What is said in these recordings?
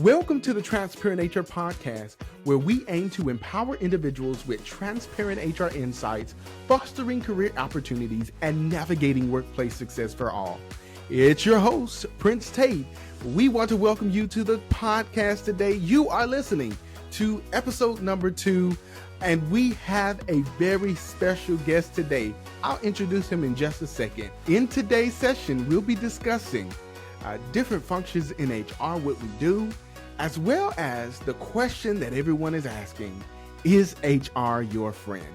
Welcome to the Transparent HR podcast, where we aim to empower individuals with transparent HR insights, fostering career opportunities, and navigating workplace success for all. It's your host, Prince Tate. We want to welcome you to the podcast today. You are listening to episode number 2, and we have a very special guest today. I'll introduce him in just a second. In today's session, we'll be discussing different functions in HR, what we do, as well as the question that everyone is asking, is HR your friend?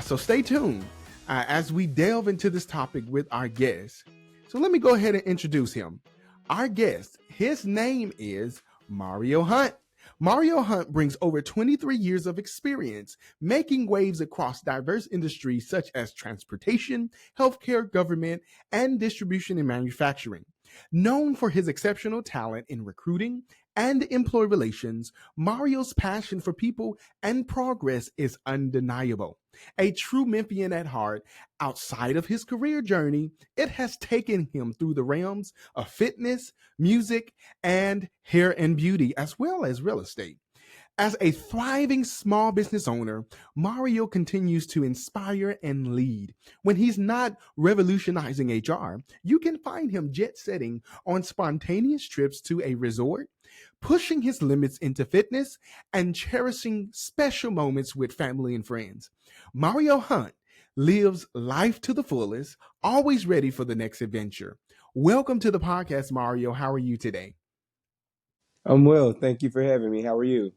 So stay tuned as we delve into this topic with our guest. So let me go ahead and introduce him. Our guest, his name is Mario Hunt. Mario Hunt brings over 23 years of experience making waves across diverse industries such as transportation, healthcare, government, and distribution and manufacturing. Known for his exceptional talent in recruiting and employee relations, Mario's passion for people and progress is undeniable. A true Memphian at heart, outside of his career journey, it has taken him through the realms of fitness, music, and hair and beauty, as well as real estate. As a thriving small business owner, Mario continues to inspire and lead. When he's not revolutionizing HR, you can find him jet setting on spontaneous trips to a resort, pushing his limits into fitness, and cherishing special moments with family and friends. Mario Hunt lives life to the fullest, always ready for the next adventure. Welcome to the podcast, Mario. How are you today? I'm well. Thank you for having me. How are you?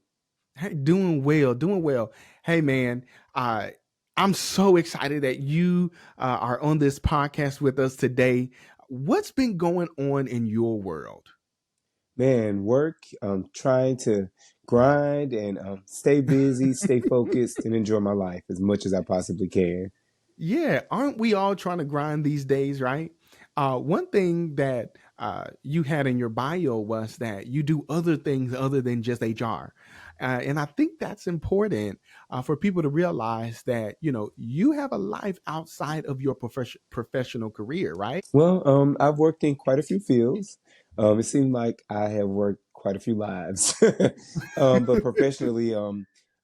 Hey, doing well, doing well. Hey, man, I'm so excited that you are on this podcast with us today. What's been going on in your world? Man, work, trying to grind and stay busy, stay focused, and enjoy my life as much as I possibly can. Yeah, aren't we all trying to grind these days, right? One thing that you had in your bio was that you do other things other than just HR. And I think that's important for people to realize that, you have a life outside of your professional career, right? Well, I've worked in quite a few fields. It seemed like I have worked quite a few lives. But professionally,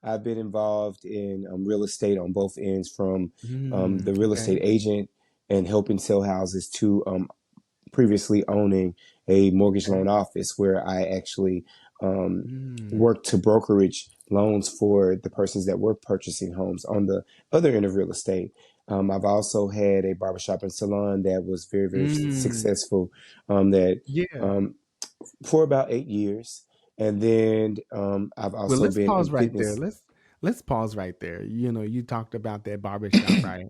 I've been involved in real estate on both ends, from the real Okay. estate agent and helping sell houses to previously owning a mortgage Okay. loan office where I actually Mm, worked to brokerage loans for the persons that were purchasing homes on the other end of real estate. I've also had a barbershop and salon that was very, very mm, successful, that yeah. um, for about 8 years. And then I've Well, also let's been in pause right there. fitness. Let's pause right there. You talked about that barbershop, right?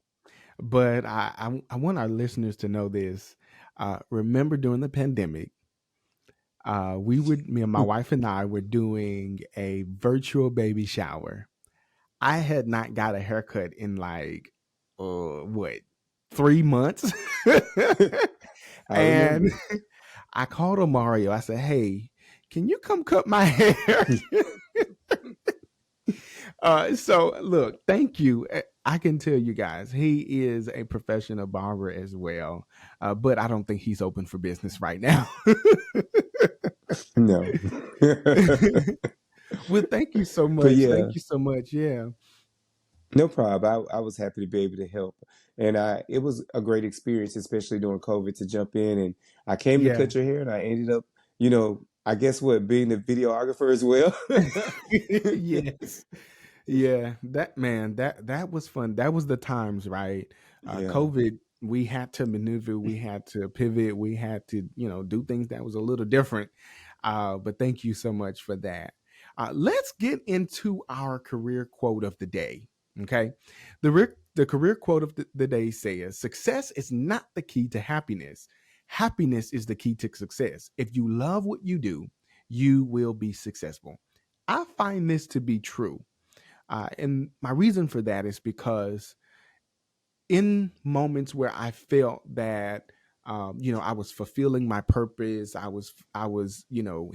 But I want our listeners to know this. Remember during the pandemic, me and my wife and I were doing a virtual baby shower. I had not got a haircut in like, what, 3 months? I And remember. I called Mario. I said, "Hey, can you come cut my hair?" So look, thank you. I can tell you guys, he is a professional barber as well, but I don't think he's open for business right now. No. Well, thank you so But much. yeah. Thank you so much. Yeah, No problem. I was happy to be able to help. And it was a great experience, especially during COVID, to jump in. And I came to yeah, cut your hair, and I ended up, I guess what, being the videographer as well. yes, yeah. That man, that was fun. That was the times, right? Yeah. COVID. We had to maneuver. We had to pivot. We had to, do things that was a little different. But thank you so much for that. Let's get into our career quote of the day. Okay. The career quote of the day says, "Success is not the key to happiness. Happiness is the key to success. If you love what you do, you will be successful." I find this to be true. And my reason for that is because in moments where I felt that I was fulfilling my purpose, I was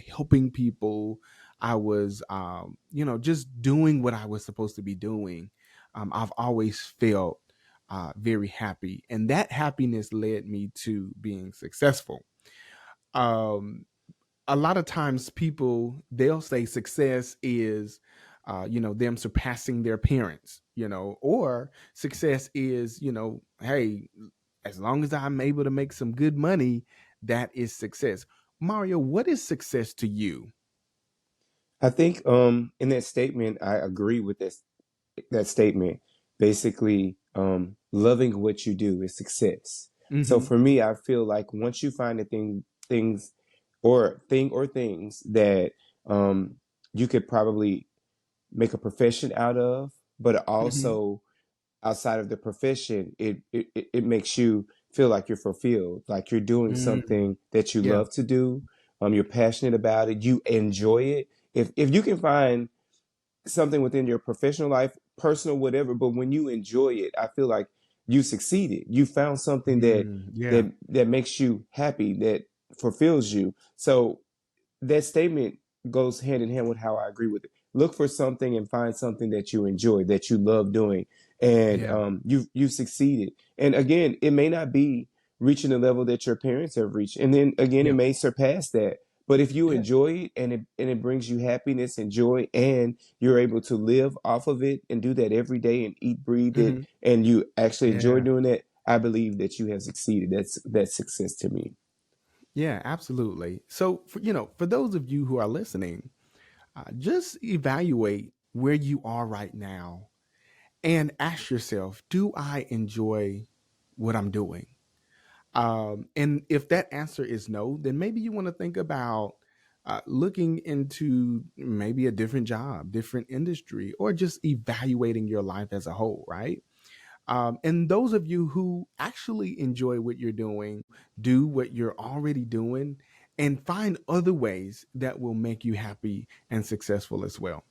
helping people, I was just doing what I was supposed to be doing. I've always felt very happy, and that happiness led me to being successful. Um, a lot of times people they'll say success is them surpassing their parents, or success is, hey, as long as I'm able to make some good money, that is success. Mario, what is success to you? I think in that statement, I agree with that statement. Basically, loving what you do is success. So Hmm. for me, I feel like once you find things or things that um, you could probably make a profession out of, but Hmm. also outside of the profession, it makes you feel like you're fulfilled, like you're doing Mm, something that you yeah. love to do. You're passionate about it. You enjoy it. If you can find something within your professional life, personal, whatever, but when you enjoy it, I feel like you succeeded. You found something Yeah. that makes you happy, that fulfills you. So that statement goes hand in hand with how I agree with it. Look for something and find something that you enjoy, that you love doing, and Yeah. you've succeeded. And again, it may not be reaching the level that your parents have reached, and then again, it Yeah. may surpass that. But if you Yeah. enjoy it and it brings you happiness and joy, and you're able to live off of it and do that every day and eat, breathe it, Hmm. and you actually enjoy Yeah. doing that, I believe that you have succeeded. That's success to me. Yeah, absolutely. So, for those of you who are listening, just evaluate where you are right now and ask yourself, do I enjoy what I'm doing? And if that answer is no, then maybe you want to think about looking into maybe a different job, different industry, or just evaluating your life as a whole, right? And those of you who actually enjoy what you're doing, do what you're already doing, and find other ways that will make you happy and successful as well.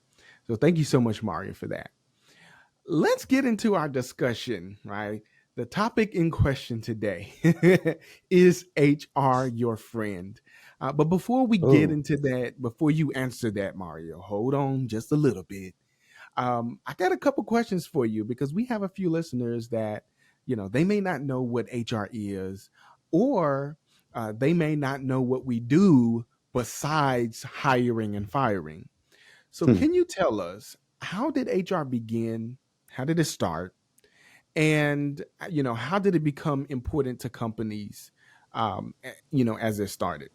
So, thank you so much, Mario, for that. Let's get into our discussion, right? The topic in question today is HR your friend? But before we get Oh. into that, before you answer that, Mario, hold on just a little bit. I got a couple questions for you because we have a few listeners that, they may not know what HR is, or they may not know what we do besides hiring and firing. So, can you tell us, how did HR begin? How did it start? And, how did it become important to companies, as it started?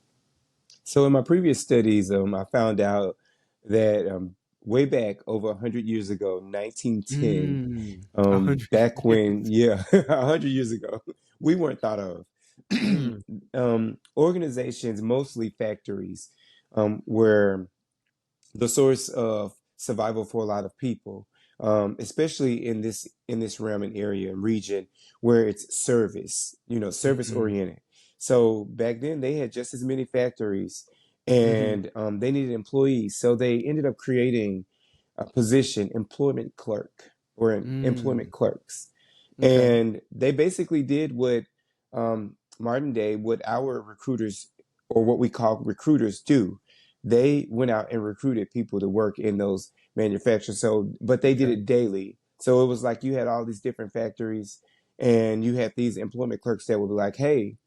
So in my previous studies, I found out that way back over 100 years ago, 1910, 100 back when, years. yeah, 100 years ago, we weren't thought of. Mm, Organizations, mostly factories, were the source of survival for a lot of people, especially in this realm and area and region where it's service, service mm, oriented. So back then they had just as many factories, mhm, and they needed employees. So they ended up creating a position, employment clerk or employment mm. clerks, Okay. and they basically did what modern day, what our recruiters or what we call recruiters do. They went out and recruited people to work in those manufacturers. So, but they did Okay. it daily. So it was like you had all these different factories, and you had these employment clerks that would be like, "Hey,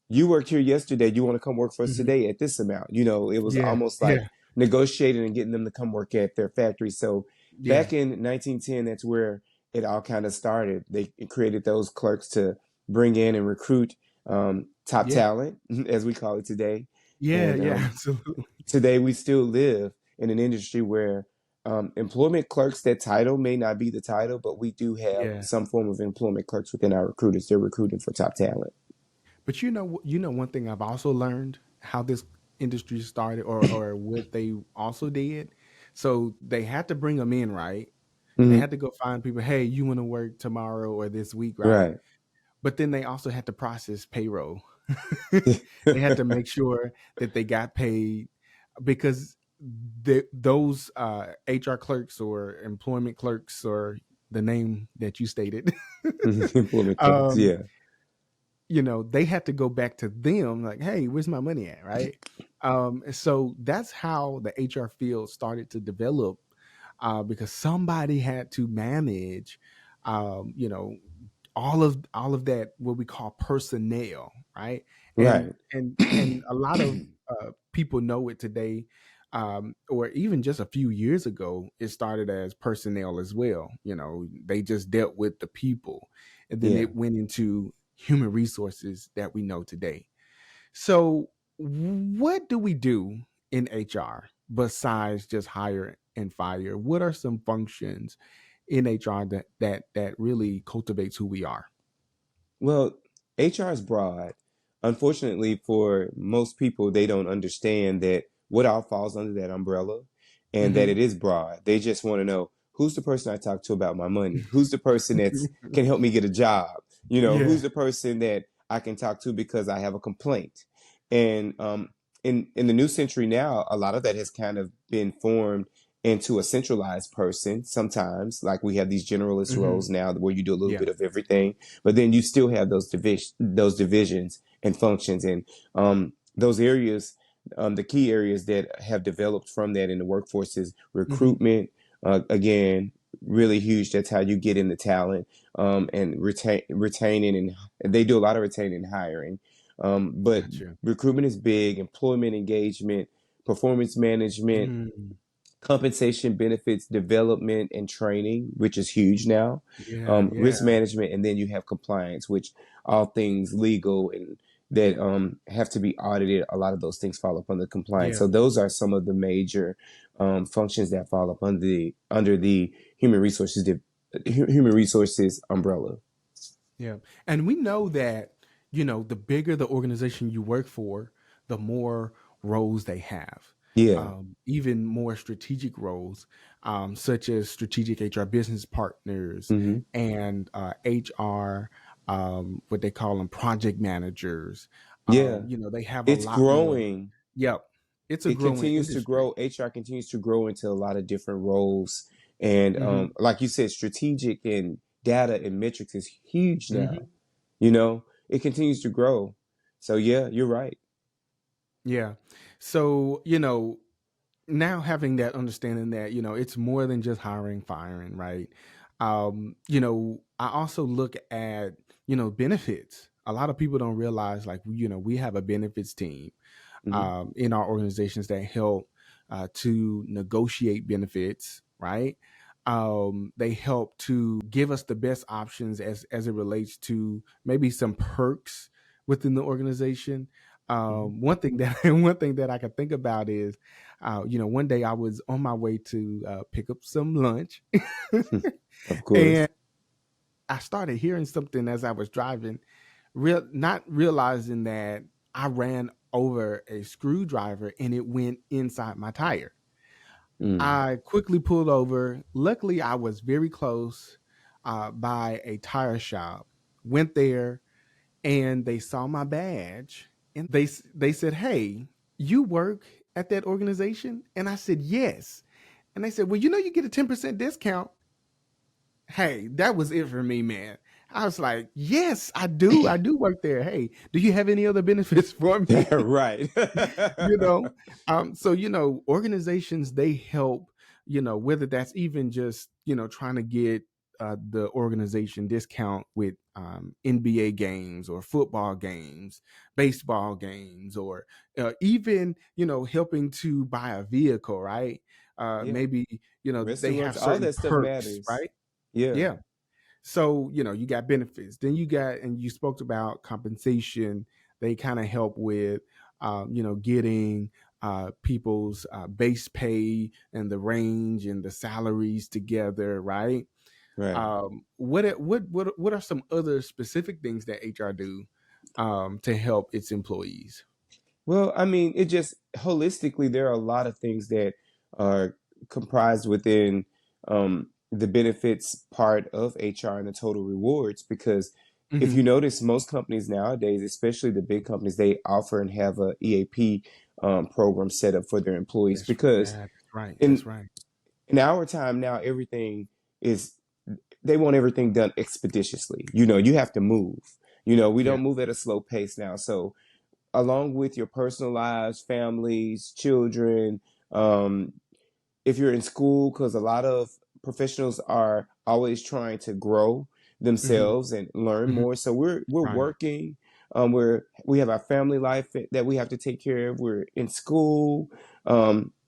you worked here yesterday. You want to come work for us Mhm. today at this amount?" It was Yeah. almost like Yeah. negotiating and getting them to come work at their factory. So Yeah. back in 1910, that's where it all kind of started. They created those clerks to bring in and recruit top Yeah. talent, as we call it today. Yeah. And Yeah. Absolutely. today we still live in an industry where employment clerks, that title may not be the title, but we do have Yeah. some form of employment clerks within our recruiters. They're recruiting for top talent. But one thing I've also learned how this industry started, or what they also did. So they had to bring them in, right? They Hmm. had to go find people. Hey, you want to work tomorrow or this week, right? Right. But then they also had to process payroll. They had to make sure that they got paid, because those HR clerks or employment clerks, or the name that you stated, Employment clerks. um, Yeah. they had to go back to them like, hey, where's my money at? Right. So that's how the HR field started to develop, because somebody had to manage, um, you know, all of that, what we call personnel, right? And Right. and a lot of people know it today, or even just a few years ago, it started as personnel as well. They just dealt with the people, and then Yeah. it went into human resources that we know today. So, what do we do in HR besides just hire and fire? What are some functions in HR that really cultivates who we are? Well, HR is broad. Unfortunately, for most people, they don't understand that what all falls under that umbrella and that Hmm. it is broad. They just want to know who's the person I talk to about my money? Who's the person that's can help me get a job? Yeah. Who's the person that I can talk to because I have a complaint? And in the new century now, a lot of that has kind of been formed into a centralized person sometimes. Like we have these generalist roles Hmm. now where you do a little Yeah. bit of everything, but then you still have those divisions and functions and those areas. The key areas that have developed from that in the workforce is Hmm. recruitment. Again, really huge. That's how you get in the talent and retaining, and they do a lot of retaining and hiring. But Gotcha. recruitment is big. Employment engagement, performance management, Mm. compensation, benefits, development, and training, which is huge now. Yeah. Risk Yeah. management, and then you have compliance, which all things legal and that have to be audited. A lot of those things fall up under compliance. Yeah. So those are some of the major functions that fall up under the human resources umbrella. Yeah. And we know that, the bigger the organization you work for, the more roles they have. Yeah. Even more strategic roles, such as strategic HR business partners Hmm. and HR, what they call them, project managers. Yeah. They have a It's lot more. growing. Yep. It's a It growing continues to industry. grow. HR continues to grow into a lot of different roles. And Hmm. like you said, strategic and data and metrics is huge now. Hmm. It continues to grow. So yeah, you're right. Yeah. So, now having that understanding that it's more than just hiring firing, right? I also look at benefits. A lot of people don't realize, like, we have a benefits team Hmm. in our organizations that help to negotiate benefits, right? They help to give us the best options as it relates to maybe some perks within the organization. Hmm. One thing that I can think about is, one day I was on my way to pick up some lunch, Of and course. I started hearing something as I was driving, not realizing that I ran over a screwdriver and it went inside my tire. Mm. I quickly pulled over. Luckily, I was very close by a tire shop. Went there and they saw my badge and they said, "Hey, you work at that organization?" And I said, "Yes." And they said, "Well, you get a 10% discount." Hey, that was it for me, man. I was like, "Yes, I do. I do work there. Hey, do you have any other benefits for me?" Right. you know so organizations, they help, whether that's even just trying to get the organization discount with NBA games or football games, baseball games, or even helping to buy a vehicle, right? Yeah. Maybe they have Restaurants, all certain that stuff perks, matters. right? Yeah. Yeah. So, you got benefits. Then and you spoke about compensation. They kind of help with, getting people's base pay and the range and the salaries together, right? Right. What are some other specific things that HR do to help its employees? Well, I mean, it just holistically, there are a lot of things that are comprised within the benefits part of HR and the total rewards. Because if Hmm. you notice, most companies nowadays, especially the big companies, they offer and have a EAP program set up for their employees. Because That's right. That's in right. in our time now, everything is they want everything done expeditiously. You have to move. We Yeah. don't move at a slow pace now. So along with your personal lives, families, children, um, if you're in school, because a lot of professionals are always trying to grow Hmm. themselves and learn Hmm. more. So we're Right. working. we have our family life that we have to take care of. We're in school.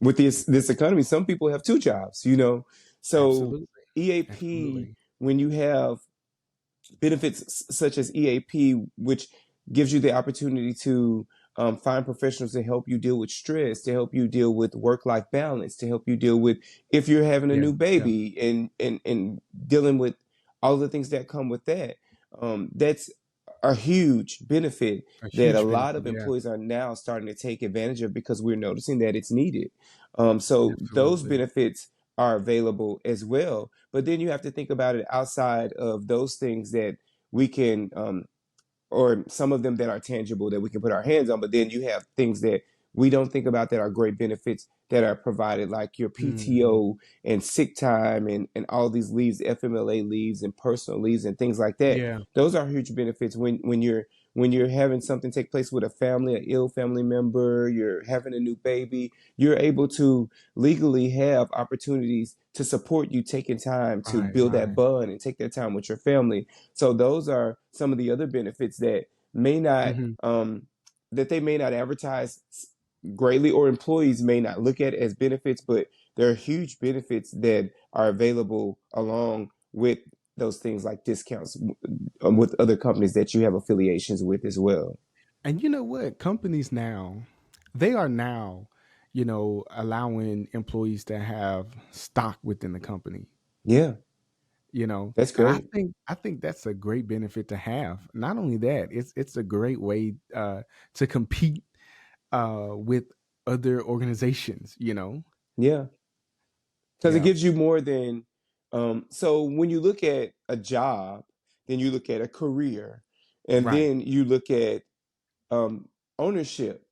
With this economy, some people have two jobs, you know. So Absolutely. EAP, Absolutely. when you have benefits such as EAP, which gives you the opportunity to find professionals to help you deal with stress, to help you deal with work-life balance, to help you deal with if you're having a Yeah. new Yeah. baby and dealing with all the things that come with that. That's a huge benefit A that a huge lot benefit. of Yeah. employees are now starting to take advantage of because we're noticing that it's needed. So those Absolutely. benefits are available as well. But then you have to think about it outside of those things that we can or some of them that are tangible that we can put our hands on, but then you have things that we don't think about that are great benefits that are provided, like your Hmm. PTO and sick time and all these leaves, FMLA leaves and personal leaves and things like that. Yeah. Those are huge benefits when you're having something take place with a family, an ill family member, you're having a new baby, you're able to legally have opportunities to support you taking time to Right. build that Right. bond and take that time with your family. So those are some of the other benefits that may not Hmm. that they may not advertise greatly, or employees may not look at as benefits, but there are huge benefits that are available along with those things like discounts with other companies that you have affiliations with as well. And you know what? Companies now, they are now, allowing employees to have stock within the company. Yeah, that's And I great. think I think that's a great benefit to have. Not only that, it's a great way to compete with other organizations. Yeah, because it Yeah. gives you more than so when you look at a job, then you look at a career, and Right. then you look at um, ownership.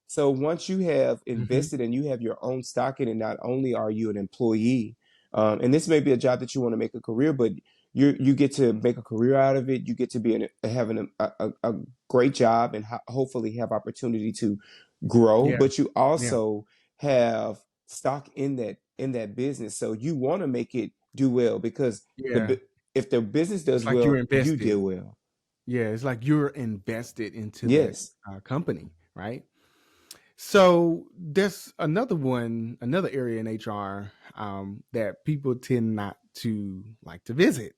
So once you have Hmm. invested and you have your own stock in it, not only are you an employee, and this may be a job that you want to make a career, but you get to make a career out of it. You get to be having a great job and hopefully have opportunity to grow. Yeah. But you Yeah. also have stock in that business, so you want to make it do well because Yeah. if the business does It's like you're well, you invested. do well. Yeah, it's like you're invested into that Yes. company, right? So there's another area in HR that people tend not to like to visit,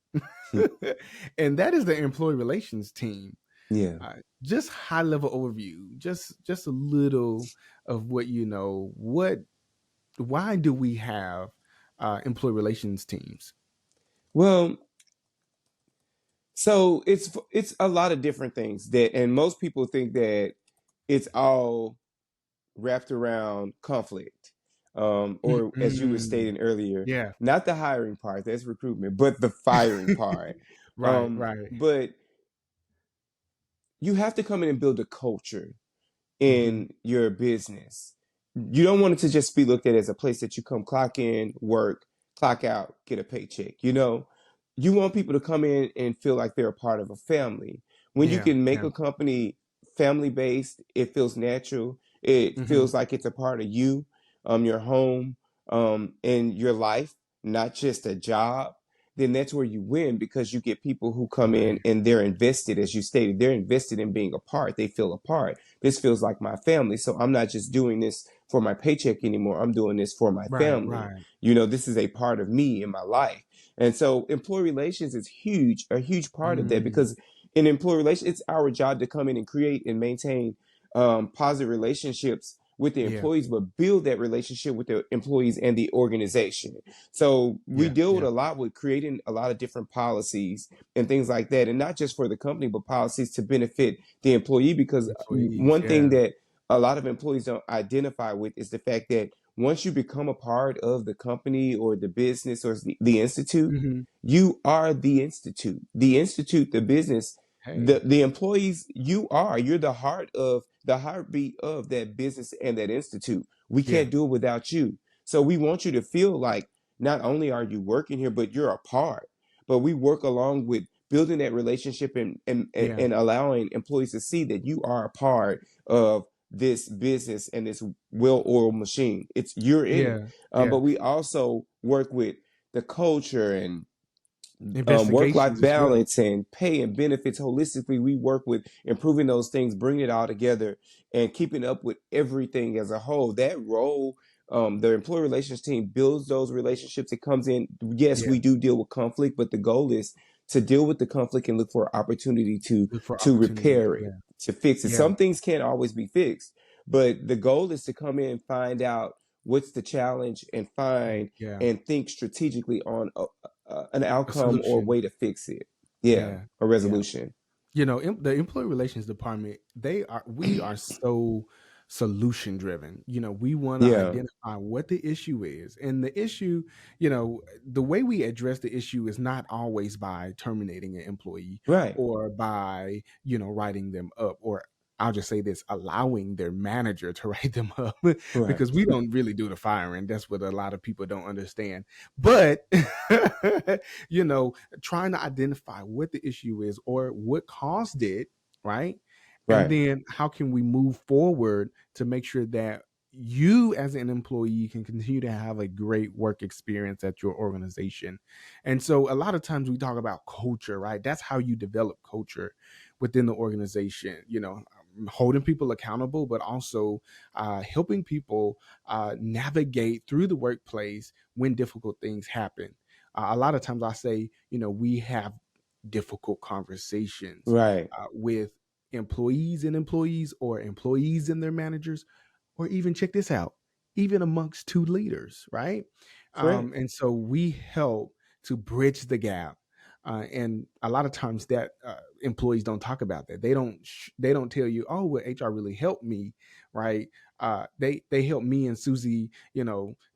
and that is the employee relations team. Yeah. Just high level overview, just a little of what you know. Why do we have employee relations teams? Well, so it's a lot of different things that, and most people think that it's all wrapped around conflict, or as you were Mm-mm. stating earlier, Yeah, not the hiring part, that's recruitment, but the firing part. right, right. But you have to come in and build a culture Hmm. in your business. You don't want it to just be looked at as a place that you come clock in, work, clock out, get a paycheck. You want people to come in and feel like they're a part of a family. When you Yeah, can make yeah. a company family based, it feels natural. It Hmm. feels like it's a part of you, your home, and your life, not just a job. Then that's where you win because you get people who come in Right, and they're invested, as you stated, they're invested in being a part. They feel a part. This feels like my family. So I'm not just doing this for my paycheck anymore. I'm doing this for my right, family. right. This is a part of me in my life. And so employee relations is huge, a huge part of that Mm, because in employee relations, it's our job to come in and create and maintain positive relationships with the yeah, employees, but build that relationship with the employees and the organization. So we yeah, deal with yeah. a lot with creating a lot of different policies and things like that. And not just for the company, but policies to benefit the employee. Because Employees, one thing yeah. that a lot of employees don't identify with is the fact that once you become a part of the company or the business or the institute, Hmm. you are the institute. The institute, the business, Hey, the employees, you're the heartbeat of that business and that institute. We yeah, can't do it without you. So we want you to feel like not only are you working here, but you're a part. But we work along with building that relationship yeah, and allowing employees to see that you are a part of this business and this well-oiled machine. You're in it. yeah, yeah. But we also work with the culture and Investigations work-life as well. balance and pay and benefits holistically. We work with improving those things, bringing it all together, and keeping up with everything as a whole. That role, the employee relations team builds those relationships. It comes in. Yes, Yeah. we do deal with conflict, but the goal is to deal with the conflict and look for opportunity Look for to opportunities. repair it, Yeah. to fix it. Yeah. Some things can't always be fixed, but the goal is to come in and find out what's the challenge and find Yeah. and think strategically on an A outcome or solution. way to fix it. Yeah, Yeah. a Yeah. resolution. The employee relations department, we are so solution driven. We want to Yeah, identify what the issue is, and the issue, the way we address the issue is not always by terminating an employee right, or by writing them up, or I'll just say this, allowing their manager to write them up, right, because we don't really do the firing. That's what a lot of people don't understand. But you know trying to identify what the issue is or what caused it, right? And right, then how can we move forward to make sure that you as an employee can continue to have a great work experience at your organization. And so a lot of times we talk about culture, right? That's how you develop culture within the organization, holding people accountable, but also helping people navigate through the workplace when difficult things happen. A lot of times I say, we have difficult conversations right, with employees and employees, or employees and their managers, or even check this out, even amongst two leaders, right? correct. And so we help to bridge the gap. And a lot of times that employees don't talk about that. They don't tell you, oh, well, HR really helped me, right? They helped me and Susie,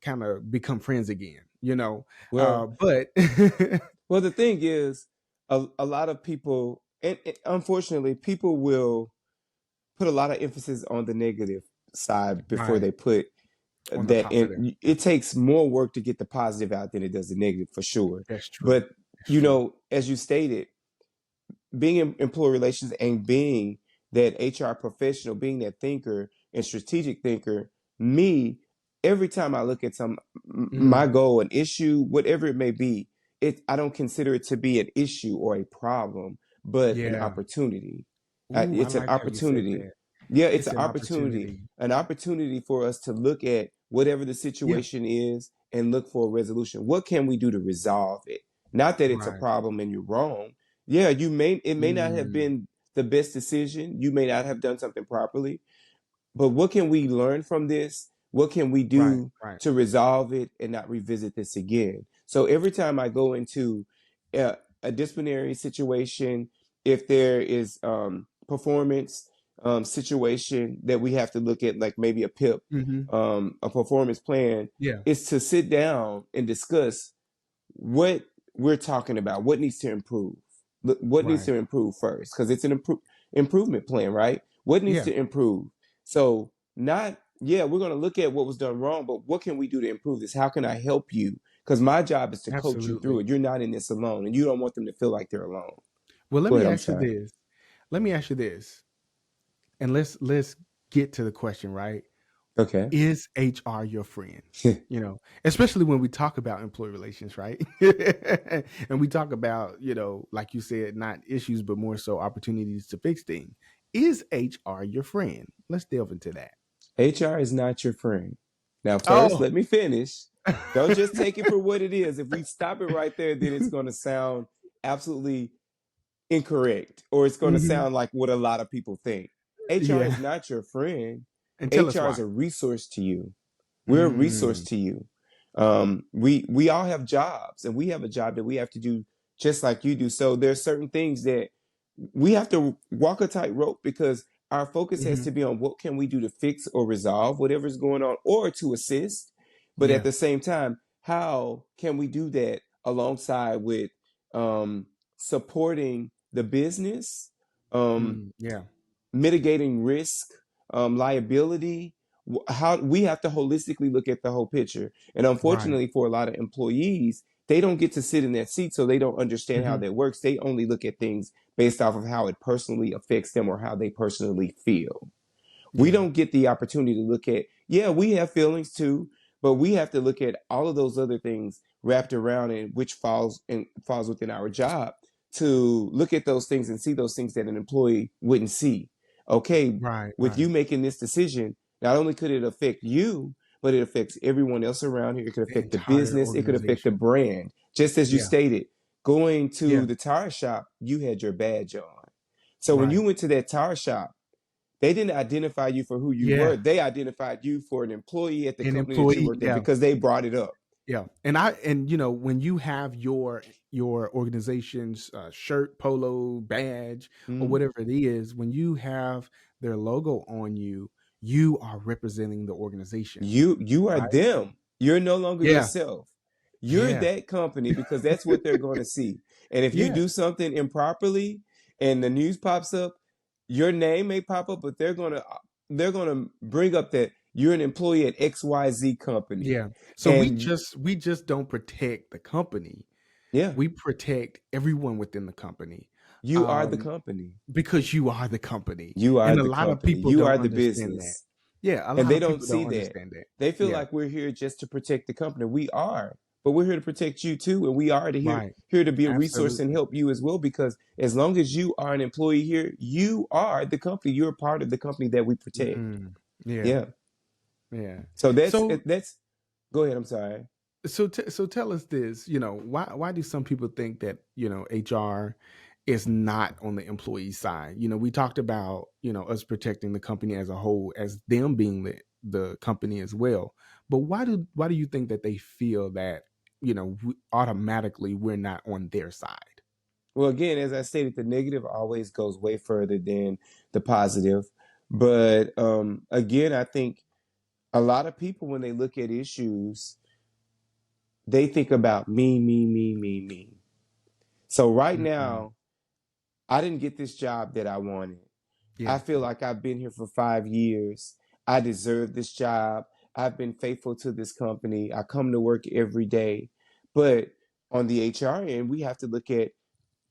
kind of become friends again, Well, but well, the thing is, a lot of people, and unfortunately, people will put a lot of emphasis on the negative side before right they put on the that positive, in. yeah, It takes more work to get the positive out than it does the negative, for sure. that's true. But That's true. as you stated, being in employee relations and being that HR professional, being that thinker and strategic thinker, me, every time I look at my Mhm. goal, an issue, whatever it may be, I don't consider it to be an issue or a problem, but an Yeah. opportunity. Ooh, I It's an like how you said opportunity. that. Yeah, it's It's an opportunity. an opportunity for us to look at whatever the Yeah. situation is and look for a resolution. What can we do to resolve it? Not that it's a Right. problem and you're wrong. Yeah, it may not have Mm. been the best decision. You may not have done something properly, but what can we learn from this? What can we Right. do Right. to resolve it and not revisit this again? So every time I go into a disciplinary situation, if there is performance situation that we have to look at, like maybe a PIP, Mhm. a performance plan, Yeah. is to sit down and discuss what we're talking about, what needs to improve. What needs Right. to improve first? Because it's an improvement plan, right? What needs Yeah. to improve? So, not, yeah, we're going to look at what was done wrong, but what can we do to improve this? How can I help you? Because my job is to coach you through Absolutely. it. You're not in this alone, and you don't want them to feel like they're alone. Well, let Go me ahead. I'm ask you sorry. this. Let me ask you this. And let's get to the question, right? Okay. Is HR your friend? Especially when we talk about employee relations, right? And we talk about, like you said, not issues, but more so opportunities to fix things. Is HR your friend? Let's delve into that. HR is not your friend. Now, first, Oh, let me finish. Don't just take it for what it is. If we stop it right there, then it's going to sound absolutely incorrect, or it's going to hmm, sound like what a lot of people think. HR yeah. is not your friend. And tell us HR why. is a resource to you. We're a resource Mm, to you. We all have jobs, and we have a job that we have to do just like you do. So there's certain things that we have to walk a tightrope, because our focus has hmm, to be on what can we do to fix or resolve whatever's going on, or to assist. But at yeah. the same time, how can we do that alongside with um, supporting the business, um, Mm, yeah. mitigating risk, liability? How we have to holistically look at the whole picture. And Right. unfortunately, for a lot of employees, they don't get to sit in that seat, so they don't understand how Hmm. that works. They only look at things based off of how it personally affects them or how they personally feel. We Yeah. don't get the opportunity to look at, yeah, we have feelings too, but we have to look at all of those other things wrapped around and which falls within our job to look at those things and see those things that an employee wouldn't see. Okay, Right, with you right. making this decision, not only could it affect you, but it affects everyone else around here. It could The affect the entire business. It could affect the organization. brand. Just as you Yeah, stated, going yeah, to the tire shop, you had your badge on. So when you right. went to that tire shop, they didn't identify you for who you Yeah, were. They identified you for an employee at the an company that you employee. worked at Yeah, because they brought it up. yeah. And when you have your organization's shirt, polo, badge, or Mm. whatever it is, when you have their logo on you, you are representing the organization, You are right? them. You're no longer Yeah, yourself. You're yeah, that company because that's what they're going to see. And if you yeah, do something improperly and the news pops up, your name may pop up, but they're gonna bring up that you're an employee at XYZ company. yeah. So And we just don't protect the company. yeah, We protect everyone within the company. you are the Um, company. because you are the company, You are and a the lot of company. people You don't are the understand that. business. Yeah, a And lot they of don't people see don't that. understand that. They feel Yeah, like we're here just to protect the company. We are, but we're here to protect you too, and we are right. here to be a resource and Absolutely. help you as well. Because as long as you are an employee here, you are the company. You're part of the company that we protect. Mhm. Yeah, Yeah. yeah. So that's So that's. Go ahead. I'm sorry. so tell us this, why do some people think that, HR is not on the employee side? We talked about, us protecting the company as a whole, as them being the company as well. But why do you think that they feel that, automatically we're not on their side? Well, again, as I stated, the negative always goes way further than the positive. But again, I think a lot of people, when they look at issues, they think about me, me, me, me, me. So right Mhm. now, I didn't get this job that I wanted. I Yeah. feel like I've been here for 5 years. I deserve this job. I've been faithful to this company. I come to work every day. But on the HR end, we have to look at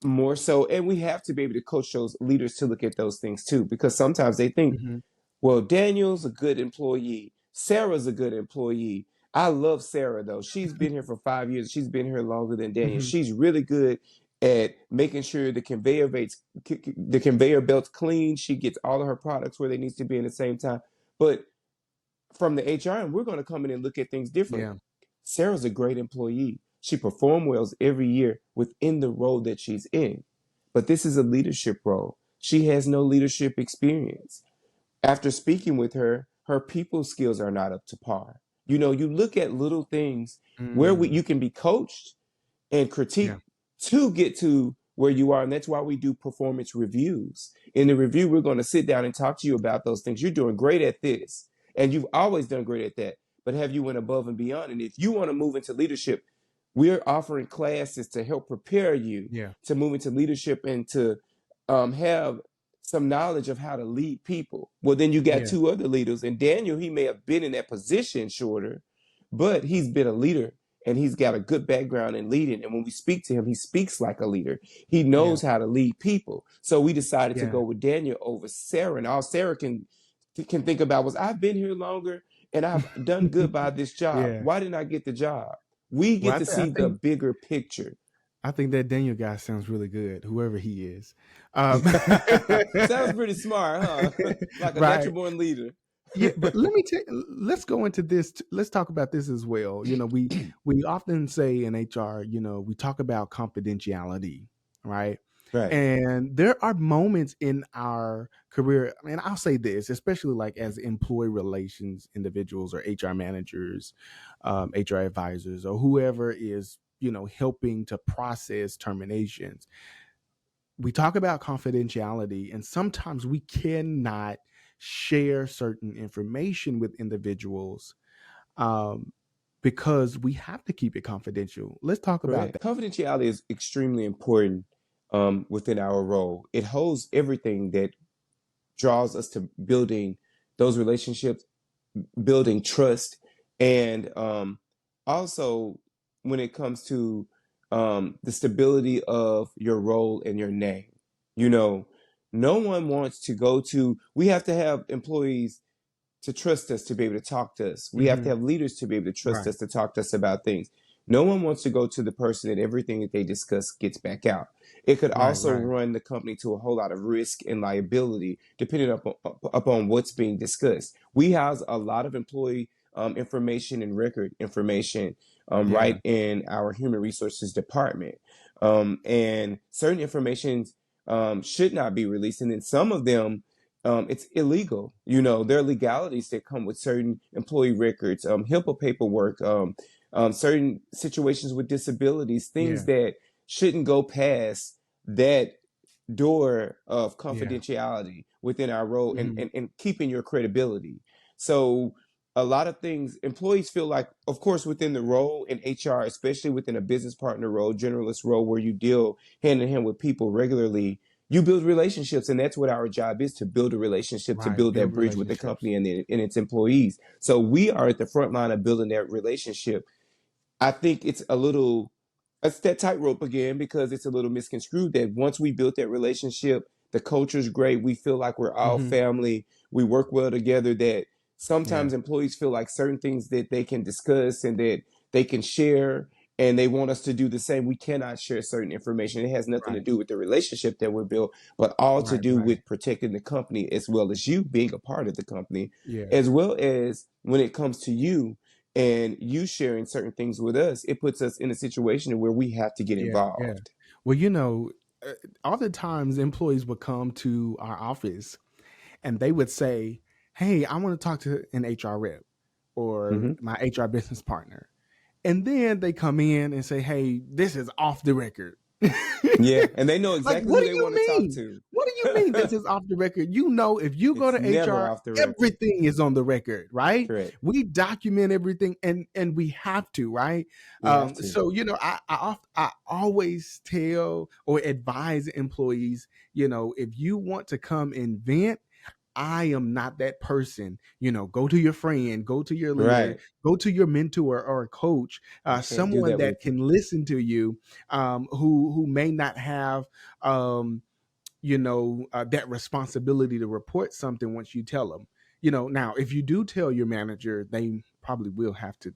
more so, and we have to be able to coach those leaders to look at those things too, because sometimes they think, Mhm. well, Daniel's a good employee. Sarah's a good employee. I love Sarah though. She's been here for 5 years. She's been here longer than Daniel. Mhm. She's really good at making sure the conveyor belt's clean. She gets all of her products where they needs to be in the same time. But from the HR, and we're going to come in and look at things different. Yeah. Sarah's a great employee. She performs well every year within the role that she's in. But this is a leadership role. She has no leadership experience. After speaking with her, her people skills are not up to par. You look at little things where Mm. you can be coached and Yeah. critique to get to where you are. And that's why we do performance reviews. In the review, we're going to sit down and talk to you about those things. You're doing great at this, and you've always done great at that. But have you went above and beyond? And if you want to move into leadership, we're offering classes to help prepare you Yeah. to move into leadership and to have some knowledge of how to lead people. Well, then you got Yeah. two other leaders, and Daniel, he may have been in that position shorter, but he's been a leader and he's got a good background in leading. And when we speak to him, he speaks like a leader. He Yeah. knows how to lead people. So we decided to Yeah. go with Daniel over Sarah. And all Sarah can think about was, I've been here longer and I've done good by this job. Yeah. Why didn't I get the job? We Well, get to see the bigger picture. I think that Daniel guy sounds really good, whoever he is. Um, Sounds pretty smart, huh? Like a right. natural born leader. Yeah, but let's go into this. Let's talk about this as well. We often say in HR, we talk about confidentiality, right? Right. And there are moments in our career, and I'll say this, especially like as employee relations individuals or HR managers, HR advisors, or whoever is, helping to process terminations. We talk about confidentiality, and sometimes we cannot share certain information with individuals, um, because we have to keep it confidential. Let's talk about Correct. that. Confidentiality is extremely important within our role. It holds everything that draws us to building those relationships, building trust, and also when it comes to the stability of your role and your name. You know, no one wants to go to, we have to have employees to trust us to be able to talk to us. We have to Mhm. have leaders to be able to trust Right. us to talk to us about things. No one wants to go to the person that everything that they discuss gets back out. It could Right, also right. run the company to a whole lot of risk and liability, depending upon what's being discussed. We house a lot of employee information and record information Yeah, right in our human resources department. And certain information should not be released. And then some of them, it's illegal. There are legalities that come with certain employee records, HIPAA paperwork, certain situations with disabilities, things yeah, that shouldn't go past that door of yeah. confidentiality within our role, and, Mhm. and, and keeping your credibility. So a lot of things employees feel like, of course, within the role in HR, especially within a business partner role, generalist role, where you deal hand in hand with people regularly, you build relationships. And that's what our job is, to build a relationship, to Right, build build that bridge with the relationships. company and its employees. So we are at the front line of building that relationship. I think it's that tightrope again, because it's a little misconstrued that once we built that relationship, the culture's great. We feel like we're all Mhm. family. We work well together. That Yeah, sometimes employees feel like certain things that they can discuss and that they can share, and they want us to do the same. We cannot share certain information. It has nothing to right, do with the relationship that we're built, but all to right, do right. with protecting the company, as well as you being a part of the company, Yeah, as well as when it comes to you and you sharing certain things with us, it puts us in a situation where we have to get yeah, yeah. involved. Well, uh, all the times employees would come to our office and they would say, "Hey, I want to talk to an HR rep or Hmm. my HR business partner." And then they come in and say, "Hey, this is off the record." Yeah, and they know Like, exactly what who do they you want to talk mean? to. What do you mean this is off the record? If you go It's to never HR, off the record. everything is on the record, right? Correct. We document everything, and we have to, right? We have to. So I always tell or advise employees, if you want to come and vent, I am not that person. Go to your friend, go to your leader, Right. go to your mentor or a coach, I can't do someone that that with you. can listen to you, who may not have um, that responsibility to report something once you tell them. Now if you do tell your manager, they probably will have to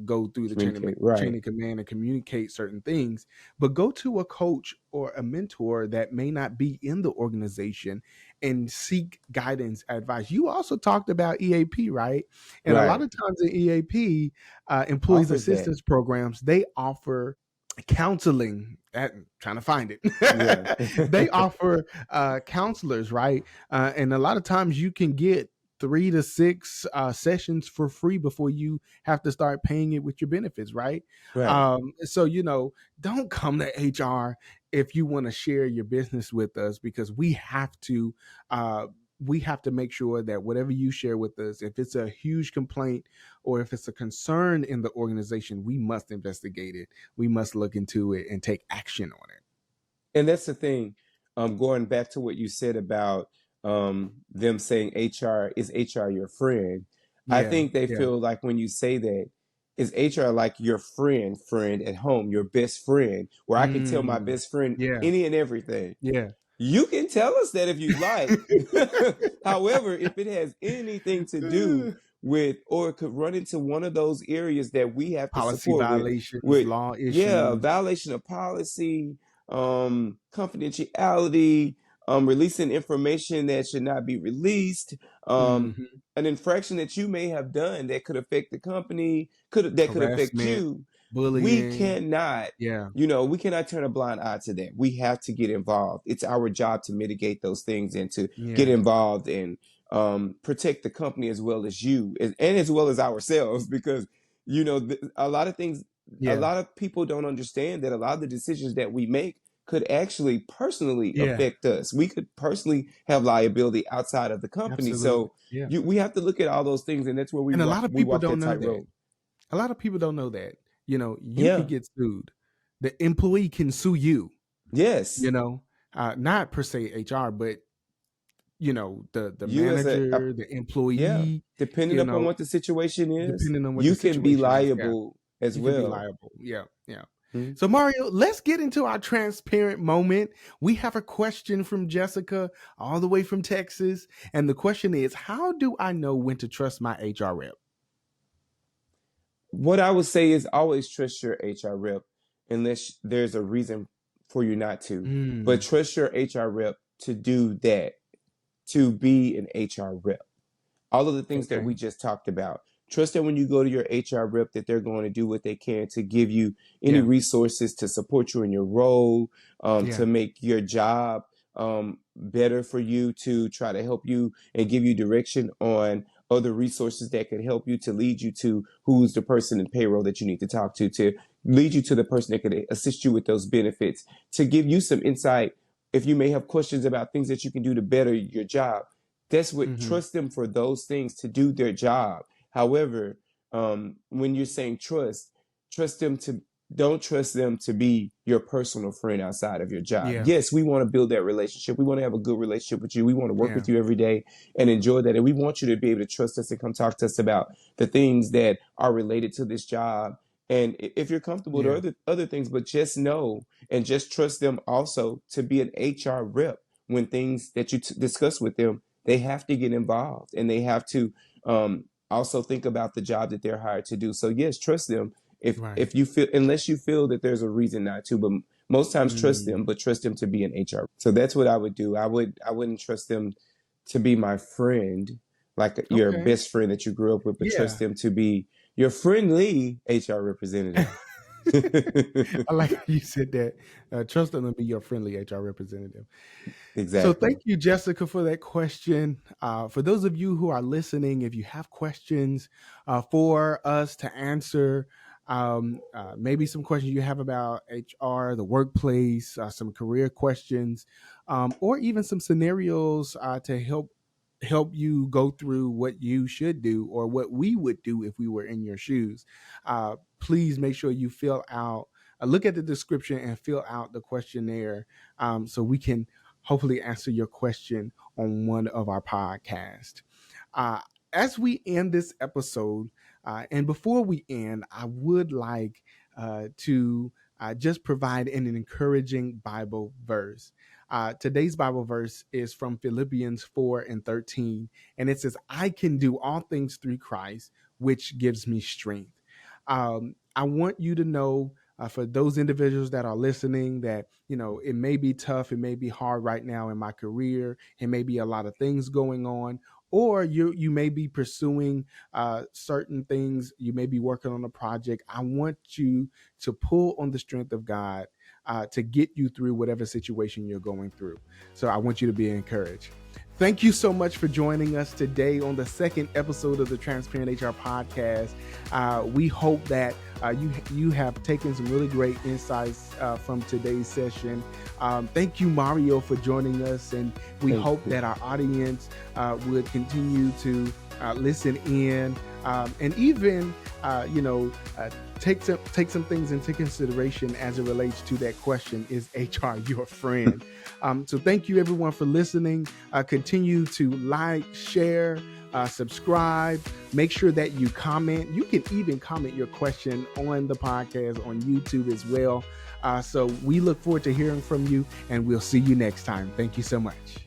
go through the Communicate. chain Right. of command and communicate certain things. But go to a coach or a mentor that may not be in the organization and seek guidance, advice. You also talked about EAP, right? And a lot Right. of times in EAP, employees Offers that. assistance programs, they offer counseling. Trying to find it. Yeah. They offer counselors, right? And a lot of times you can get 3 to 6 sessions for free before you have to start paying it with your benefits, right? Right. So don't come to HR if you want to share your business with us, because uh, we have to make sure that whatever you share with us, if it's a huge complaint or if it's a concern in the organization, we must investigate it. We must look into it and take action on it. And that's the thing. Going back to what you said about them saying HR, is HR your friend? I Yeah, think they yeah. feel like when you say that, is HR like your friend at home, your best friend, where I can tell my Mm, best friend yeah, any and everything. yeah. You can tell us that if you'd like. However, if it has anything to do with, or it could run into one of those areas that we have to Policy support violations, with, law yeah, issues. violation of policy, confidentiality, releasing information that should not be released, Mhm. an infraction that you may have done that could affect the company, that could affect Harassment, you. We bullying. cannot, Yeah, we cannot turn a blind eye to that. We have to get involved. It's our job to mitigate those things and to get yeah, involved and protect the company as well as you, and as well as ourselves, because a lot of things, a yeah, lot of people don't understand that a lot of the decisions that we make could actually personally yeah. affect us. We could personally have liability outside of the company. Absolutely. So Yeah. we have to look at all those things, and that's where we And a walk lot of we people walk don't that know that. tightrope. A lot of people don't know that. You could Yeah. get sued. The employee can sue you, you Yes. know, not per se HR, but the You as manager, the yeah, employee, depending you upon know, what the situation is, depending on what the you can be situation is. Yeah. liable as You can be well. liable. Yeah, yeah. Mhm. So Mario, let's get into our transparent moment. We have a question from Jessica all the way from Texas, and the question is, how do I know when to trust my HR rep? What I would say is always trust your HR rep unless there's a reason for you not to. But Mm, trust your HR rep to do that, to be an HR rep. All of the things that okay. we just talked about. Trust that when you go to your HR rep that they're going to do what they can to give you any Yeah. resources to support you in your role, Yeah. to make your job better for you, to try to help you and give you direction on other resources that can help you, to lead you to who's the person in payroll that you need to talk to lead you to the person that can assist you with those benefits, to give you some insight if you may have questions about things that you can do to better your job. That's what, Mm-hmm. trust them for those things to do their job. However, when you're saying trust them to, don't trust them to be your personal friend outside of your job. Yeah. Yes, we want to build that relationship. We want to have a good relationship with you. We want to work Yeah. with you every day and enjoy that. And we want you to be able to trust us and come talk to us about the things that are related to this job. And if you're comfortable Yeah. to other things, but just know and just trust them also to be an HR rep when things that you discuss with them, they have to get involved and they have to also think about the job that they're hired to do. So yes, trust them Right. if you feel, unless you feel that there's a reason not to, but most times trust them, Mm. but trust them to be an HR. So that's what I would do. I wouldn't trust them to be my friend, like your Okay. best friend that you grew up with, but Yeah. trust them to be your friendly HR representative. I like how you said that. Trust them to be your friendly HR representative. So Exactly. thank you, Jessica, for that question. For those of you who are listening, if you have questions for us to answer, maybe some questions you have about HR, the workplace, some career questions, or even some scenarios to help you go through what you should do or what we would do if we were in your shoes. Please make sure you fill out, look at the description and fill out the questionnaire so we can hopefully answer your question on one of our podcasts. Uh, as we end this episode, and before we end, I would like to just provide an encouraging Bible verse. Today's Bible verse is from Philippians 4:13, and it says, I can do all things through Christ, which gives me strength. I want you to know for those individuals that are listening that, it may be tough, it may be hard right now in my career, it may be a lot of things going on, or you may be pursuing certain things, you may be working on a project. I want you to pull on the strength of God to get you through whatever situation you're going through. So I want you to be encouraged. Thank you so much for joining us today on the second episode of the Transparent HR podcast. We hope that you have taken some really great insights from today's session. Thank you, Mario, for joining us, and we Thank hope you. that our audience would continue to listen in and even take some things into consideration as it relates to that question: is HR your friend? So thank you everyone for listening. Continue to like, share, subscribe. Make sure that you comment. You can even comment your question on the podcast on YouTube as well. So we look forward to hearing from you, and we'll see you next time. Thank you so much.